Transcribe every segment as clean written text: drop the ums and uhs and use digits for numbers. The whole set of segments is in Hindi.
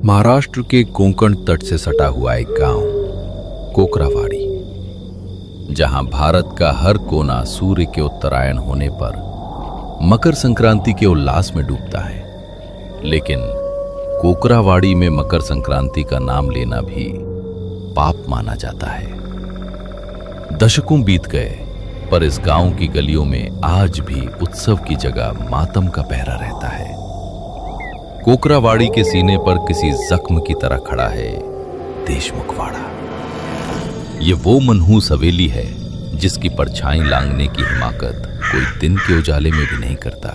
महाराष्ट्र के कोंकण तट से सटा हुआ एक गांव कोकरावाड़ी, जहां भारत का हर कोना सूर्य के उत्तरायण होने पर मकर संक्रांति के उल्लास में डूबता है। लेकिन कोकरावाड़ी में मकर संक्रांति का नाम लेना भी पाप माना जाता है। दशकों बीत गए, पर इस गांव की गलियों में आज भी उत्सव की जगह मातम का पहरा रहता है। कोकरावाड़ी के सीने पर किसी जख्म की तरह खड़ा है देशमुखवाड़ा। ये वो मनहूस हवेली है जिसकी परछाई लांघने की हिमाकत कोई दिन के उजाले में भी नहीं करता।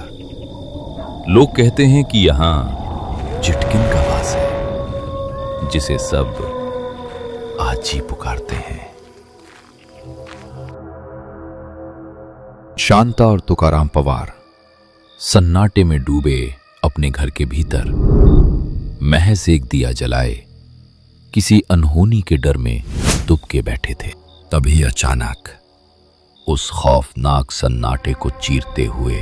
लोग कहते हैं कि यहां चिटकिन का वास है, जिसे सब आज ही पुकारते हैं। शांता और तुकाराम पवार सन्नाटे में डूबे अपने घर के भीतर महज एक दिया जलाए किसी अनहोनी के डर में दुबके बैठे थे। तभी अचानक उस खौफनाक सन्नाटे को चीरते हुए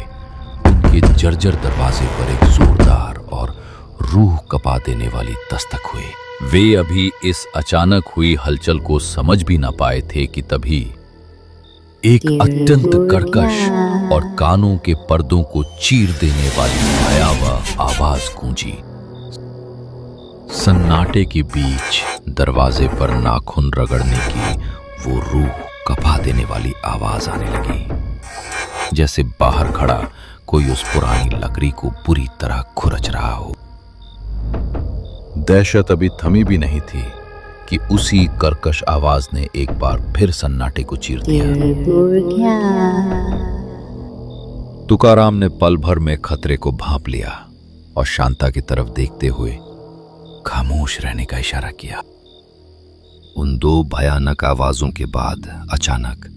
उनके जर्जर दरवाजे पर एक जोरदार और रूह कपा देने वाली दस्तक हुई। वे अभी इस अचानक हुई हलचल को समझ भी ना पाए थे कि तभी एक अत्यंत कर्कश और कानों के पर्दों को चीर देने वाली भयावह आवाज गूंजी। सन्नाटे के बीच दरवाजे पर नाखून रगड़ने की वो रूह कपा देने वाली आवाज आने लगी, जैसे बाहर खड़ा कोई उस पुरानी लकड़ी को बुरी तरह खुरच रहा हो। दहशत अभी थमी भी नहीं थी कि उसी कर्कश आवाज ने एक बार फिर सन्नाटे को चीर दिया। तुकाराम ने पल भर में खतरे को भांप लिया और शांता की तरफ देखते हुए खामोश रहने का इशारा किया। उन दो भयानक आवाजों के बाद अचानक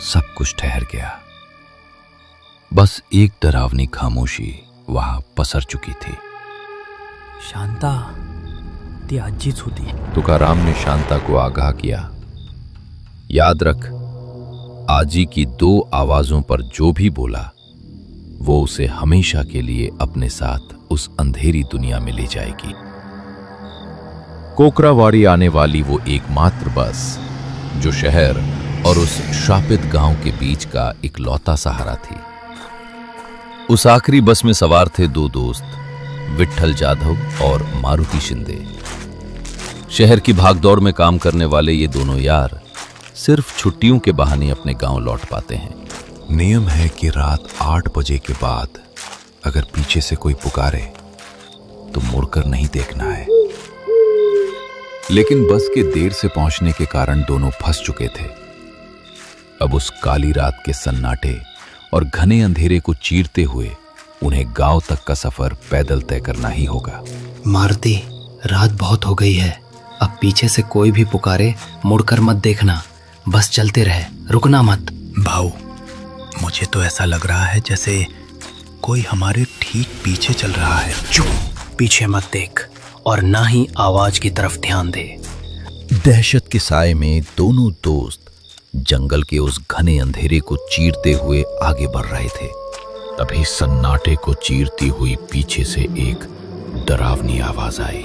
सब कुछ ठहर गया। बस एक डरावनी खामोशी वहां पसर चुकी थी। शांता, ती आजीच होती। तुकाराम ने शांता को आगाह किया, याद रख, आजी की दो आवाजों पर जो भी बोला वो उसे हमेशा के लिए अपने साथ उस अंधेरी दुनिया में ले जाएगी। कोकरावाड़ी आने वाली वो एकमात्र बस जो शहर और उस श्रापित गांव के बीच का इकलौता सहारा थी। उस आखिरी बस में सवार थे दो दोस्त, विट्ठल जाधव और मारुति शिंदे। शहर की भागदौड़ में काम करने वाले ये दोनों यार सिर्फ छुट्टियों के बहाने अपने गांव लौट पाते हैं। नियम है कि रात 8 बजे के बाद अगर पीछे से कोई पुकारे तो मुड़कर नहीं देखना है। लेकिन बस के देर से पहुंचने के कारण दोनों फंस चुके थे। अब उस काली रात के सन्नाटे और घने अंधेरे को चीरते हुए उन्हें गांव तक का सफर पैदल तय करना ही होगा। मारुति, रात बहुत हो गई है। अब पीछे से कोई भी पुकारे मुड़कर मत देखना, बस चलते रहे, रुकना मत। भाऊ, मुझे तो ऐसा लग रहा है जैसे कोई हमारे ठीक पीछे चल रहा है। चुप, पीछे मत देख और ना ही आवाज की तरफ ध्यान दे। दहशत के साए में दोनों दोस्त जंगल के उस घने अंधेरे को चीरते हुए आगे बढ़ रहे थे। तभी सन्नाटे को चीरती हुई पीछे से एक डरावनी आवाज आई।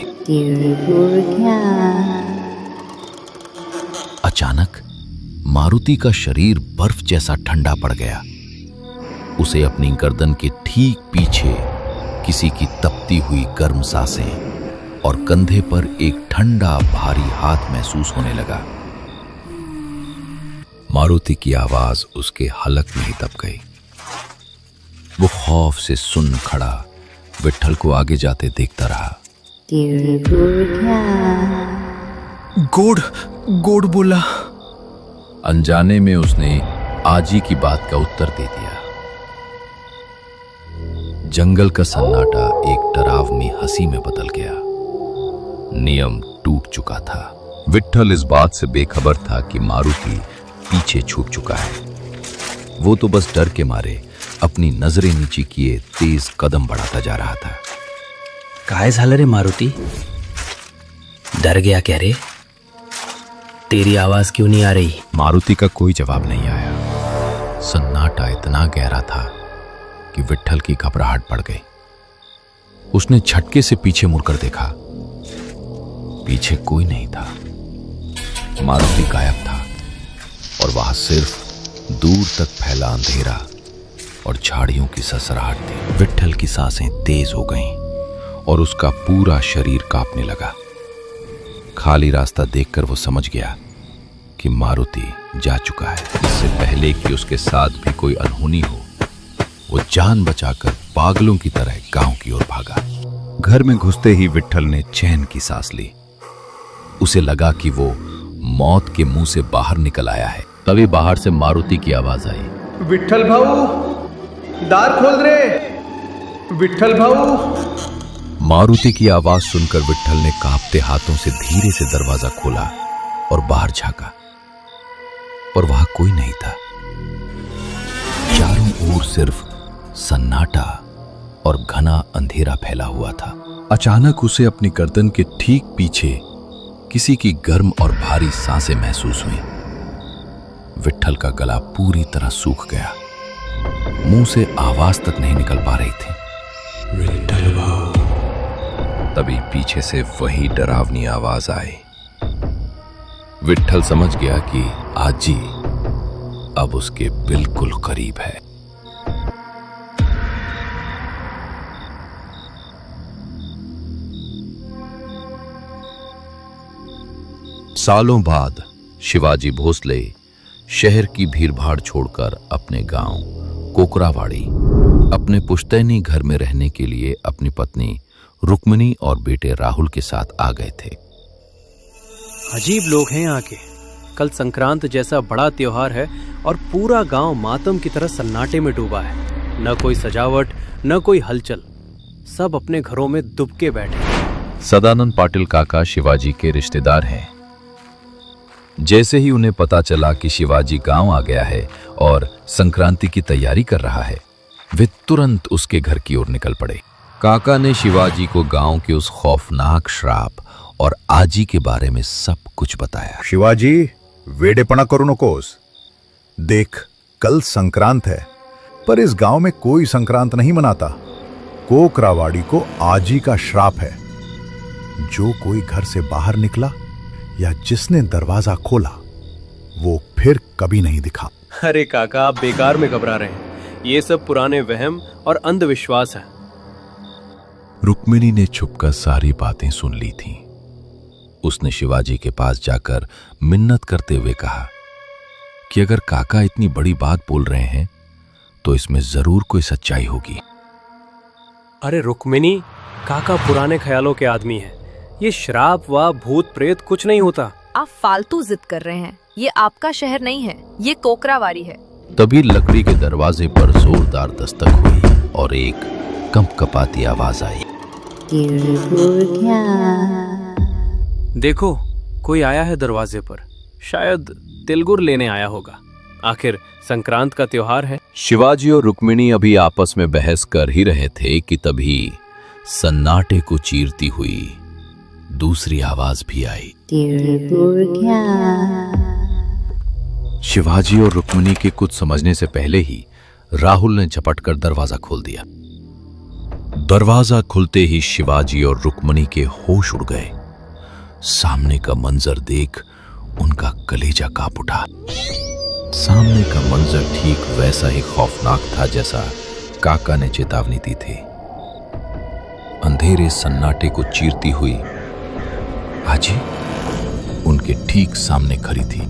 अचानक मारुति का शरीर बर्फ जैसा ठंडा पड़ गया। उसे अपनी गर्दन के ठीक पीछे किसी की तपती हुई गर्म सांसें और कंधे पर एक ठंडा भारी हाथ महसूस होने लगा। मारुति की आवाज उसके हलक में ही दब गई। वो खौफ से सुन्न खड़ा विट्ठल को आगे जाते देखता रहा। गोड़ बोला। अनजाने में उसने आजी की बात का उत्तर दे दिया। जंगल का सन्नाटा एक डरावनी हंसी में बदल गया। नियम टूट चुका था। विट्ठल इस बात से बेखबर था कि मारुति पीछे छूट चुका है। वो तो बस डर के मारे अपनी नजरें नीची किए तेज कदम बढ़ाता जा रहा था। काय झालं रे मारुति? डर गया क्या रे? तेरी आवाज क्यों नहीं आ रही? मारुति का कोई जवाब नहीं आया। सन्नाटा इतना गहरा था कि विट्ठल की घबराहट बढ़ गई। उसने झटके से पीछे मुड़कर देखा पीछे कोई नहीं था। मारुति गायब था और वहां सिर्फ दूर तक फैला अंधेरा और झाड़ियों की ससराहट थी। विट्ठल की सांसें तेज हो गईं और उसका पूरा शरीर कांपने लगा। खाली रास्ता देखकर वो समझ गया कि मारुति जा चुका है। इससे पहले कि उसके साथ भी कोई अनहोनी हो, वो जान बचाकर पागलों की तरह गांव की ओर भागा। घर में घुसते ही विट्ठल ने चैन की सांस ली। उसे लगा कि वो मौत के मुंह से बाहर निकल आया है। तभी बाहर से मारुति की आवाज आई, विट्ठल भाऊ, द्वार खोल रे, विट्ठल भाऊ। मारुति की आवाज सुनकर विट्ठल ने कांपते हाथों से धीरे से दरवाजा खोला और बाहर झांका, पर वहां कोई नहीं था। चारों ओर सिर्फ सन्नाटा और घना अंधेरा फैला हुआ था। अचानक उसे अपनी गर्दन के ठीक पीछे किसी की गर्म और भारी सांसें महसूस हुई। विट्ठल का गला पूरी तरह सूख गया, मुंह से आवाज तक नहीं निकल पा रही थी। विट्ठल भाऊ। तभी पीछे से वही डरावनी आवाज आई। विट्ठल समझ गया कि आजी अब उसके बिल्कुल करीब है। सालों बाद शिवाजी भोसले शहर की भीड़भाड़ छोड़कर अपने गांव कोकरावाड़ी अपने पुश्तैनी घर में रहने के लिए अपनी पत्नी रुक्मिणी और बेटे राहुल के साथ आ गए थे। अजीब लोग हैं यहाँ के। कल संक्रांत जैसा बड़ा त्योहार है और पूरा गांव मातम की तरह सन्नाटे में डूबा है। न कोई सजावट, न कोई हलचल, सब अपने घरों में दुबके बैठे। सदानंद पाटिल काका शिवाजी के रिश्तेदार हैं। जैसे ही उन्हें पता चला कि शिवाजी गांव आ गया है और संक्रांति की तैयारी कर रहा है, वे तुरंत उसके घर की ओर निकल पड़े। काका ने शिवाजी को गांव के उस खौफनाक श्राप और आजी के बारे में सब कुछ बताया। शिवाजी, वेडेपणा करू नकोस। देख, कल संक्रांत है, पर इस गांव में कोई संक्रांत नहीं मनाता। कोकरावाड़ी को आजी का श्राप है। जो कोई घर से बाहर निकला या जिसने दरवाजा खोला, वो फिर कभी नहीं दिखा। अरे काका, आप बेकार में घबरा रहे हैं। ये सब पुराने वहम और अंधविश्वास है। रुक्मिणी ने छुपकर सारी बातें सुन ली थीं। उसने शिवाजी के पास जाकर मिन्नत करते हुए कहा कि अगर काका इतनी बड़ी बात बोल रहे हैं तो इसमें जरूर कोई सच्चाई होगी। अरे रुक्मिणी, काका पुराने ख्यालों के आदमी हैं। ये श्राप व भूत प्रेत कुछ नहीं होता। आप फालतू जिद कर रहे हैं। ये आपका शहर नहीं है, ये कोकरावाड़ी है। तभी लकड़ी के दरवाजे पर जोरदार दस्तक हुई और एक कंपकपाती आवाज आई। देखो, कोई आया है दरवाजे पर। शायद तिलगुर लेने आया होगा। आखिर संक्रांत का त्योहार है। शिवाजी और रुक्मिणी अभी आपस में बहस कर ही रहे थे कि तभी सन्नाटे को चीरती हुई दूसरी आवाज भी आई। शिवाजी और रुक्मिणी के कुछ समझने से पहले ही राहुल ने झपटकर दरवाजा खोल दिया। दरवाजा खुलते ही शिवाजी और रुक्मिणी के होश उड़ गए। सामने का मंजर देख उनका कलेजा कांप उठा। सामने का मंजर ठीक वैसा ही खौफनाक था जैसा काका ने चेतावनी दी थी। अंधेरे सन्नाटे को चीरती हुई आजी उनके ठीक सामने खड़ी थी,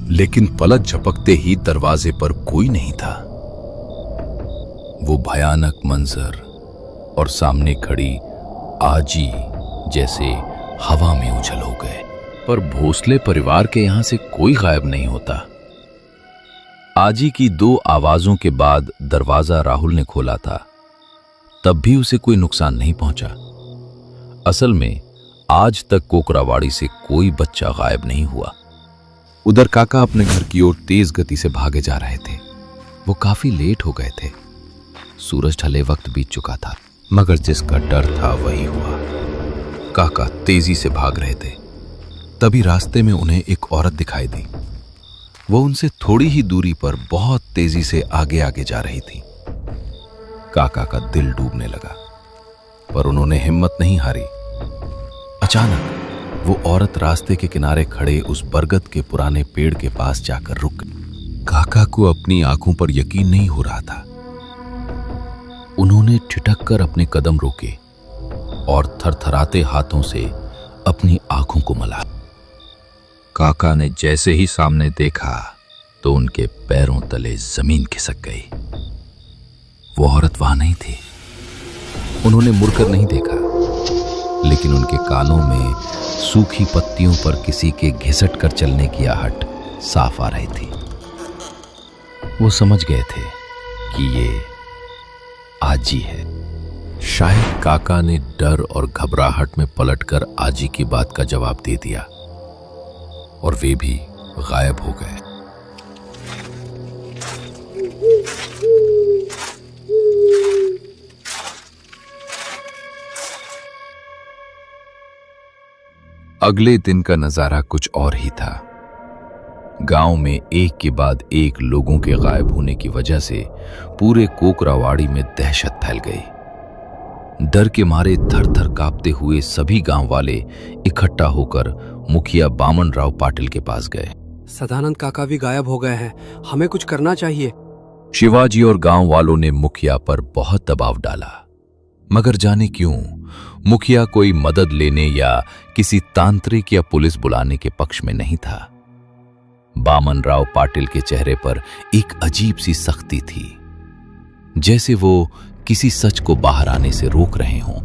लेकिन पलक झपकते ही दरवाजे पर कोई नहीं था। वो भयानक मंजर और सामने खड़ी आजी जैसे हवा में उछल हो गए। पर भोसले परिवार के यहां से कोई गायब नहीं होता। आजी की दो आवाजों के बाद दरवाजा राहुल ने खोला था, तब भी उसे कोई नुकसान नहीं पहुंचा। असल में आज तक कोकरावाड़ी से कोई बच्चा गायब नहीं हुआ। उधर काका अपने घर की ओर तेज गति से भागे जा रहे थे। वो काफी लेट हो गए थे। सूरज ढले वक्त बीत चुका था, मगर जिसका डर था वही हुआ। काका तेजी से भाग रहे थे, तभी रास्ते में उन्हें एक औरत दिखाई दी। वो उनसे थोड़ी ही दूरी पर बहुत तेजी से आगे आगे जा रही थी। काका का दिल डूबने लगा, पर उन्होंने हिम्मत नहीं हारी। अचानक वो औरत रास्ते के किनारे खड़े उस बरगद के पुराने पेड़ के पास जाकर रुक गई। काका को अपनी आंखों पर यकीन नहीं हो रहा था। उन्होंने ठिठक कर अपने कदम रोके और थरथराते हाथों से अपनी आंखों को मला। काका ने जैसे ही सामने देखा तो उनके पैरों तले जमीन खिसक गई। वो औरत वहां नहीं थी। उन्होंने मुड़कर नहीं देखा, लेकिन उनके कानों में सूखी पत्तियों पर किसी के घिसट कर चलने की आहट साफ आ रही थी। वो समझ गए थे कि ये आजी है। शायद काका ने डर और घबराहट में पलटकर आजी की बात का जवाब दे दिया और वे भी गायब हो गए। अगले दिन का नजारा कुछ और ही था। गांव में एक के बाद एक लोगों के गायब होने की वजह से पूरे कोकरावाड़ी में दहशत फैल गई। डर के मारे थर थर कांपते हुए सभी गांव वाले इकट्ठा होकर मुखिया बामन राव पाटिल के पास गए। सदानंद काका भी गायब हो गए हैं, हमें कुछ करना चाहिए। शिवाजी और गांव वालों ने मुखिया पर बहुत दबाव डाला, मगर जाने क्यों मुखिया कोई मदद लेने या किसी तांत्रिक या पुलिस बुलाने के पक्ष में नहीं था। बामन राव पाटिल के चेहरे पर एक अजीब सी सख्ती थी, जैसे वो किसी सच को बाहर आने से रोक रहे हों।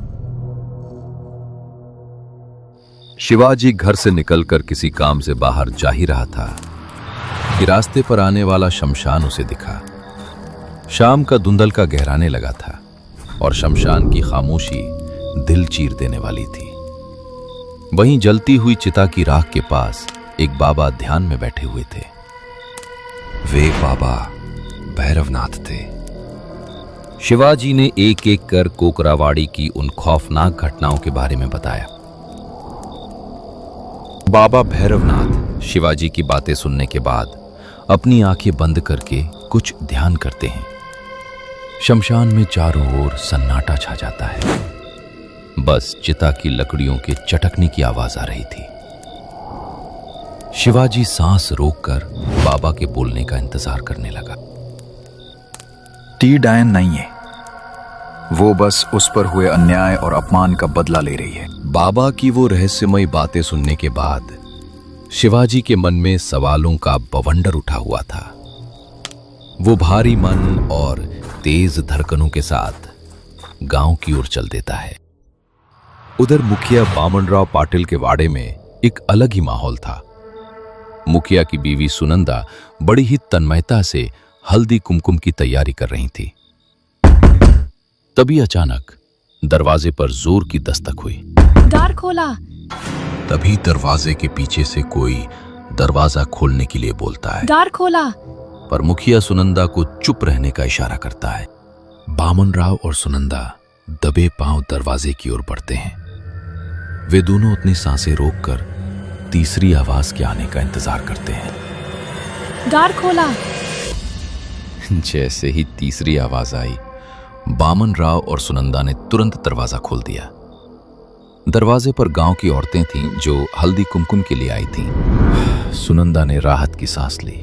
शिवाजी घर से निकलकर किसी काम से बाहर जा ही रहा था कि रास्ते पर आने वाला शमशान उसे दिखा। शाम का धुंधल का गहराने लगा था और शमशान की खामोशी दिल चीर देने वाली थी। वहीं जलती हुई चिता की राख के पास एक बाबा ध्यान में बैठे हुए थे। वे बाबा भैरवनाथ थे। शिवाजी ने एक एक कर कोकरावाड़ी की उन खौफनाक घटनाओं के बारे में बताया। बाबा भैरवनाथ शिवाजी की बातें सुनने के बाद अपनी आंखें बंद करके कुछ ध्यान करते हैं। शमशान में चारों ओर सन्नाटा छा जाता है। बस चिता की लकड़ियों के चटकने की आवाज आ रही थी। शिवाजी सांस रोककर बाबा के बोलने का इंतजार करने लगा। टी डायन नहीं है, वो बस उस पर हुए अन्याय और अपमान का बदला ले रही है। बाबा की वो रहस्यमयी बातें सुनने के बाद शिवाजी के मन में सवालों का बवंडर उठा हुआ था। वो भारी मन और तेज धड़कनों के साथ गांव की ओर चल देता है। उधर मुखिया बामन राव पाटिल के वाड़े में एक अलग ही माहौल था। मुखिया की बीवी सुनंदा बड़ी ही तन्मयता से हल्दी कुमकुम की तैयारी कर रही थी। तभी अचानक दरवाजे पर जोर की दस्तक हुई। द्वार खोला। तभी दरवाजे के पीछे से कोई दरवाजा खोलने के लिए बोलता है। द्वार खोला। पर मुखिया सुनंदा को चुप रहने का इशारा करता है। बामन राव और सुनंदा दबे पांव दरवाजे की ओर बढ़ते हैं। वे दोनों अपनी सांसें रोककर तीसरी आवाज के आने का इंतजार करते हैं। द्वार खोला। जैसे ही तीसरी आवाज आई, बामन राव और सुनंदा ने तुरंत दरवाजा खोल दिया। दरवाजे पर गांव की औरतें थीं जो हल्दी कुमकुम के लिए आई थीं। सुनंदा ने राहत की सांस ली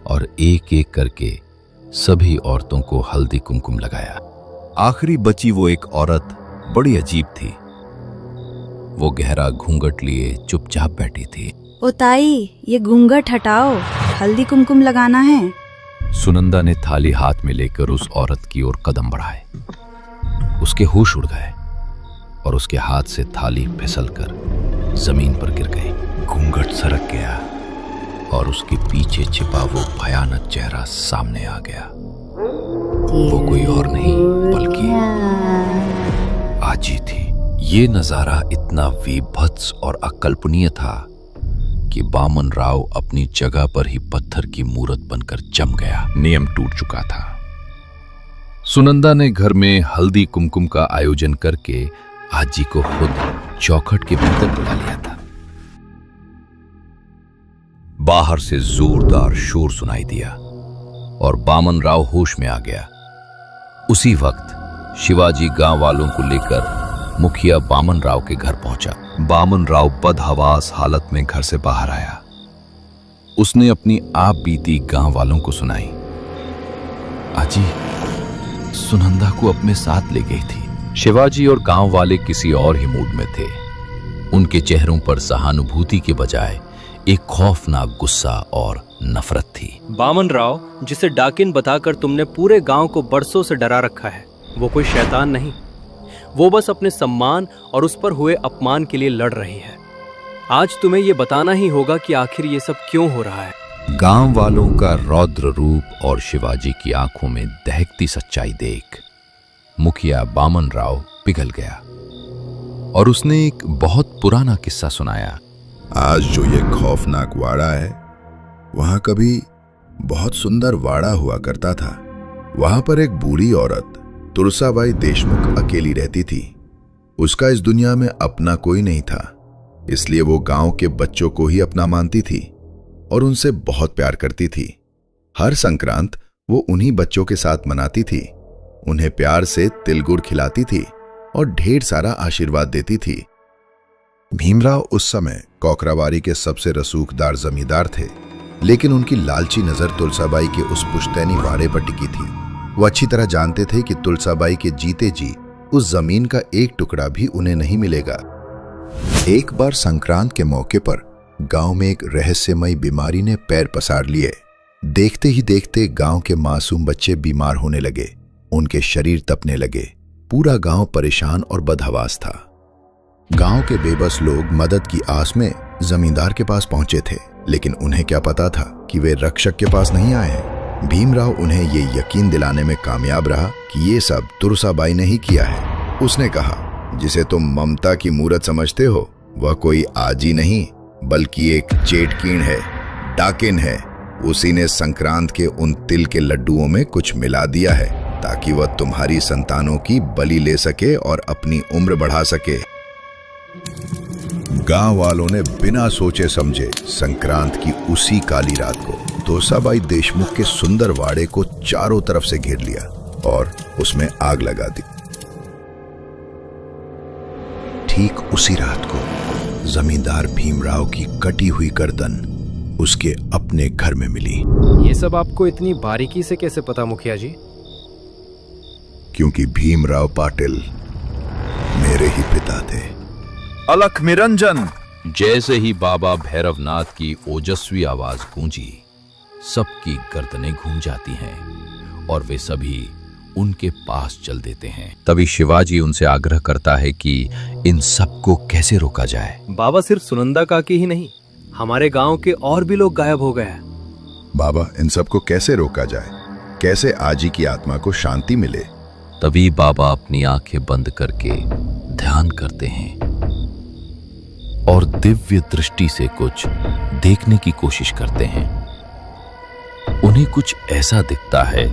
और एक एक करके सभी औरतों को हल्दी कुमकुम लगाया। आखिरी बची वो एक औरत बड़ी अजीब थी। वो गहरा घूंघट लिए चुपचाप बैठी थी। ओ ताई, ये घूंघट हटाओ, हल्दी कुमकुम लगाना है। सुनंदा ने थाली हाथ में लेकर उस औरत की ओर कदम बढ़ाए। उसके होश उड़ गए और उसके हाथ से थाली फिसलकर जमीन पर गिर गई। घूंघट सरक गया और उसके पीछे छिपा वो भयानक चेहरा सामने आ गया। वो कोई और नहीं बल्कि आजी थी। ये नजारा इतना विभत्स और अकल्पनीय था कि बामन राव अपनी जगह पर ही पत्थर की मूरत बनकर जम गया। नियम टूट चुका था। सुनंदा ने घर में हल्दी कुमकुम का आयोजन करके आजी को खुद चौखट के भीतर बुला लिया था। बाहर से जोरदार शोर सुनाई दिया और बामन राव होश में आ गया। उसी वक्त शिवाजी गांव वालों को लेकर मुखिया बामन राव के घर पहुंचा। बामन राव बदहवास हालत में घर से बाहर आया। उसने अपनी आप बीती गांव वालों को सुनाई। आजी सुनंदा को अपने साथ ले गई थी। शिवाजी और गांव वाले किसी और ही मूड में थे। उनके चेहरों पर सहानुभूति के बजाय एक खौफनाक गुस्सा और नफरत थी। बामन राव, जिसे डाकिन बताकर तुमने पूरे गांव को बरसों से डरा रखा है, वो कोई शैतान नहीं। वो बस अपने सम्मान और उस पर हुए अपमान के लिए लड़ रही है। आज तुम्हें ये बताना ही होगा कि आखिर ये सब क्यों हो रहा है। गांव वालों का रौद्र रूप और शिवाजी की आंखों में दहकती सच्चाई देख मुखिया बामन राव पिघल गया और उसने एक बहुत पुराना किस्सा सुनाया। आज जो ये खौफनाक वाड़ा है, वहां कभी बहुत सुंदर वाड़ा हुआ करता था। वहां पर एक बूढ़ी औरत तुलसाबाई देशमुख अकेली रहती थी। उसका इस दुनिया में अपना कोई नहीं था, इसलिए वो गांव के बच्चों को ही अपना मानती थी और उनसे बहुत प्यार करती थी। हर संक्रांत वो उन्हीं बच्चों के साथ मनाती थी, उन्हें प्यार से तिल गुड़ खिलाती थी और ढेर सारा आशीर्वाद देती थी। भीमराव उस समय कोकरावारी के सबसे रसूखदार जमींदार थे, लेकिन उनकी लालची नजर तुलसाबाई के उस पुश्तैनी वाड़े पर टिकी थी। वो अच्छी तरह जानते थे कि तुलसाबाई के जीते जी उस जमीन का एक टुकड़ा भी उन्हें नहीं मिलेगा। एक बार संक्रांत के मौके पर गांव में एक रहस्यमयी बीमारी ने पैर पसार लिए। देखते ही देखते गांव के मासूम बच्चे बीमार होने लगे, उनके शरीर तपने लगे। पूरा गांव परेशान और बदहवास था। गांव के बेबस लोग मदद की आस में जमींदार के पास पहुंचे थे, लेकिन उन्हें क्या पता था कि वे रक्षक के पास नहीं आए हैं। भीमराव उन्हें ये यकीन दिलाने में कामयाब रहा कि ये सब तुलसाबाई ने ही किया है। उसने कहा, जिसे तुम ममता की मूरत समझते हो, वह कोई आजी नहीं बल्कि एक चेटकीण है, डाकिन है। उसी ने संक्रांत के उन तिल के लड्डुओं में कुछ मिला दिया है ताकि वह तुम्हारी संतानों की बलि ले सके और अपनी उम्र बढ़ा सके। गांव वालों ने बिना सोचे समझे संक्रांत की उसी काली रात को तुलसाबाई देशमुख के सुंदर वाड़े को चारों तरफ से घेर लिया और उसमें आग लगा दी। ठीक उसी रात को जमींदार भीमराव की कटी हुई गर्दन उसके अपने घर में मिली। ये सब आपको इतनी बारीकी से कैसे पता मुखिया जी? क्योंकि भीमराव पाटिल मेरे ही पिता थे। अलख निरंजन। जैसे ही बाबा भैरवनाथ की ओजस्वी आवाज गूंजी, सबकी गर्दनें घूम जाती हैं और वे सभी उनके पास चल देते हैं। तभी शिवाजी उनसे आग्रह करता है कि इन सबको कैसे रोका जाए। बाबा, सिर्फ सुनंदा काकी ही नहीं, हमारे गांव के और भी लोग गायब हो गए हैं। बाबा, इन सबको कैसे रोका जाए? कैसे आजी की आत्मा को शांति मिले? तभी बाबा अपनी आंखें बंद करके ध्यान करते हैं और दिव्य दृष्टि से कुछ देखने की कोशिश करते हैं। उन्हें कुछ ऐसा दिखता है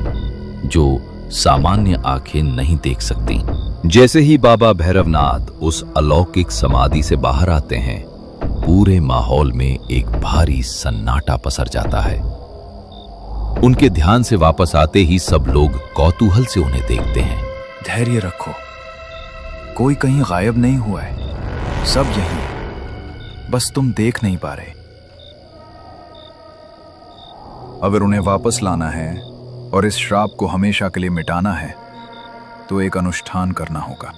जो सामान्य आंखें नहीं देख सकती। जैसे ही बाबा भैरवनाथ उस अलौकिक समाधि से बाहर आते हैं, पूरे माहौल में एक भारी सन्नाटा पसर जाता है। उनके ध्यान से वापस आते ही सब लोग कौतूहल से उन्हें देखते हैं। धैर्य रखो, कोई कहीं गायब नहीं हुआ है, सब यही है, बस तुम देख नहीं पा रहे। अगर उन्हें वापस लाना है और इस श्राप को हमेशा के लिए मिटाना है तो एक अनुष्ठान करना होगा।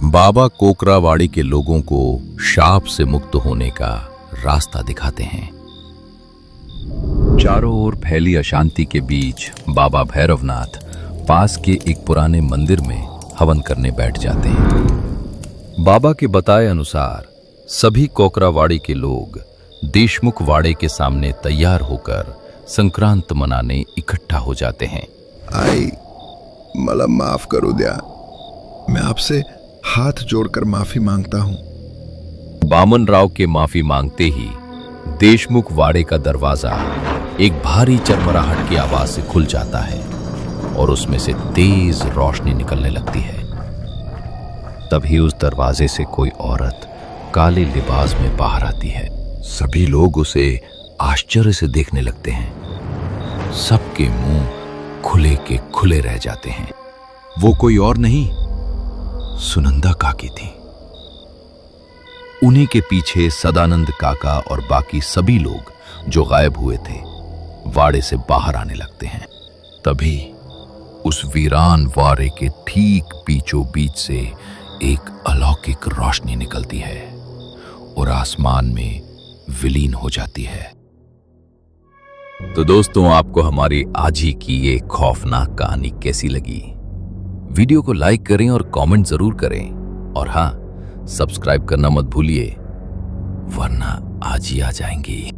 बाबा कोकरावाड़ी के लोगों को शाप से मुक्त होने का रास्ता दिखाते हैं। चारों ओर फैली अशांति के बीच बाबा भैरवनाथ पास के एक पुराने मंदिर में हवन करने बैठ जाते हैं। बाबा के बताए अनुसार सभी कोकरावाड़ी के लोग देशमुख वाड़े के सामने तैयार होकर संक्रांत मनाने इकट्ठा हो जाते हैं। आई मला माफ करो द्या, मैं आपसे हाथ जोड़कर माफी मांगता हूं। बामन राव के माफी मांगते ही देशमुख वाड़े का दरवाजा एक भारी चरमराहट की आवाज से खुल जाता है और उसमें से तेज रोशनी निकलने लगती है। तभी उस दरवाजे से कोई औरत काले लिबास में बाहर आती है। सभी लोग उसे आश्चर्य से देखने लगते हैं। सबके मुंह खुले के खुले रह जाते हैं। वो कोई और नहीं, सुनंदा काकी थी। उन्हीं के पीछे सदानंद काका और बाकी सभी लोग जो गायब हुए थे वाड़े से बाहर आने लगते हैं। तभी उस वीरान वाड़े के ठीक बीचों बीच से एक अलौकिक रोशनी निकलती है और आसमान में विलीन हो जाती है। तो दोस्तों, आपको हमारी आज ही की ये खौफनाक कहानी कैसी लगी? वीडियो को लाइक करें और कमेंट जरूर करें, और हाँ, सब्सक्राइब करना मत भूलिए, वरना आज ही आ जाएंगी।